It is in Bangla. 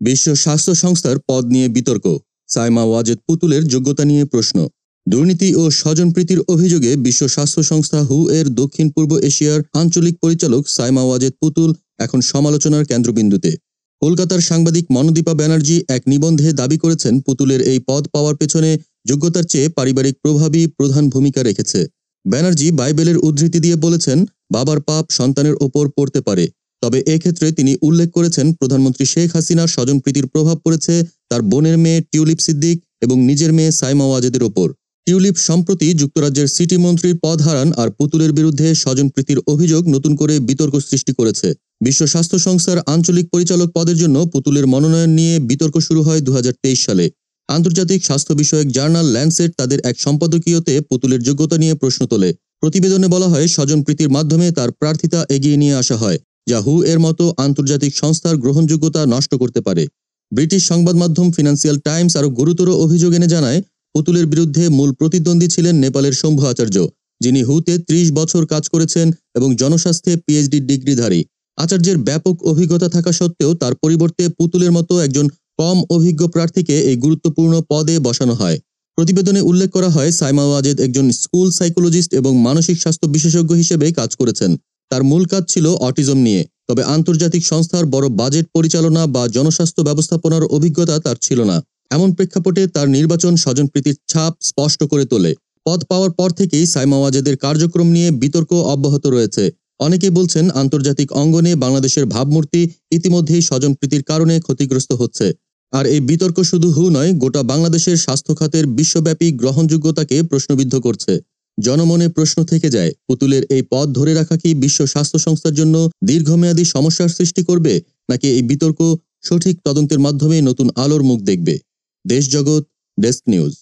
বিশ্ব স্বাস্থ্য সংস্থার পদ নিয়ে বিতর্ক। সাইমা ওয়াজেদ পুতুলের যোগ্যতা নিয়ে প্রশ্ন। দুর্নীতি ও স্বজনপ্রীতির অভিযোগে বিশ্ব স্বাস্থ্য সংস্থা হু এর দক্ষিণ পূর্ব এশিয়ার আঞ্চলিক পরিচালক সাইমা ওয়াজেদ পুতুল এখন সমালোচনার কেন্দ্রবিন্দুতে। কলকাতার সাংবাদিক মনোদীপা ব্যানার্জি এক নিবন্ধে দাবি করেছেন, পুতুলের এই পদ পাওয়ার পেছনে যোগ্যতার চেয়ে পারিবারিক প্রভাবই প্রধান ভূমিকা রেখেছে। ব্যানার্জি বাইবেলের উদ্ধৃতি দিয়ে বলেছেন, বাবার পাপ সন্তানের ওপর পড়তে পারে। তবে এক্ষেত্রে তিনি উল্লেখ করেছেন, প্রধানমন্ত্রী শেখ হাসিনার স্বজনপ্রীতির প্রভাব পড়েছে তার বোনের মেয়ে টিউলিপ সিদ্দিক এবং নিজের মেয়ে সাইমা ওয়াজেদের ওপর। টিউলিপ সম্প্রতি যুক্তরাজ্যের সিটি মন্ত্রীর পদ হারান, আর পুতুলের বিরুদ্ধে স্বজনপ্রীতির অভিযোগ নতুন করে বিতর্ক সৃষ্টি করেছে। বিশ্ব স্বাস্থ্য সংস্থার আঞ্চলিক পরিচালক পদের জন্য পুতুলের মনোনয়ন নিয়ে বিতর্ক শুরু হয় 2023 সালে। আন্তর্জাতিক স্বাস্থ্য বিষয়ক জার্নাল ল্যান্সেট তাদের এক সম্পাদকীয়তে পুতুলের যোগ্যতা নিয়ে প্রশ্ন তোলে। প্রতিবেদনে বলা হয়, স্বজনপ্রীতির মাধ্যমে তার প্রার্থিতা এগিয়ে নিয়ে আসা হয়, যা হু এর মতো আন্তর্জাতিক সংস্থার গ্রহণযোগ্যতা নষ্ট করতে পারে। ব্রিটিশ সংবাদ মাধ্যম ফিনান্সিয়াল টাইমস আরও গুরুতর অভিযোগ এনে জানায়, পুতুলের বিরুদ্ধে মূল প্রতিদ্বন্দ্বী ছিলেন নেপালের শম্ভু আচার্য, যিনি হুতে 30 বছর কাজ করেছেন এবং জনস্বাস্থ্যে পিএইচডি ডিগ্রিধারী। আচার্যের ব্যাপক অভিজ্ঞতা থাকা সত্ত্বেও তার পরিবর্তে পুতুলের মতো একজন কম অভিজ্ঞ প্রার্থীকে এই গুরুত্বপূর্ণ পদে বসানো হয়। প্রতিবেদনে উল্লেখ করা হয়, সাইমা ওয়াজেদ একজন স্কুল সাইকোলজিস্ট এবং মানসিক স্বাস্থ্য বিশেষজ্ঞ হিসেবে কাজ করেছেন। তার মূল কাজ ছিল অটিজম নিয়ে, তবে আন্তর্জাতিক সংস্থার বড় বাজেট পরিচালনা বা জনস্বাস্থ্য ব্যবস্থাপনার অভিজ্ঞতা তার ছিল না। এমন প্রেক্ষাপটে তার নির্বাচন স্বজনপ্রীতির ছাপ স্পষ্ট করে তোলে। পদ পাওয়ার পর থেকেই সাইমা ওয়াজেদের কার্যক্রম নিয়ে বিতর্ক অব্যাহত রয়েছে। অনেকে বলছেন, আন্তর্জাতিক অঙ্গনে বাংলাদেশের ভাবমূর্তি ইতিমধ্যেই স্বজনপ্রীতির কারণে ক্ষতিগ্রস্ত হচ্ছে। আর এই বিতর্ক শুধু হু নয়, গোটা বাংলাদেশের স্বাস্থ্য খাতের বিশ্বব্যাপী গ্রহণযোগ্যতাকে প্রশ্নবিদ্ধ করছে। জনমনে প্রশ্ন থেকে যায়, পুতুলের এই পদ ধরে রাখা কি বিশ্ব স্বাস্থ্য সংস্থার জন্য দীর্ঘমেয়াদী সমস্যার সৃষ্টি করবে, নাকি এই বিতর্ক সঠিক তদন্তের মাধ্যমে নতুন আলোর মুখ দেখবে? দেশ জগৎ ডেস্ক নিউজ।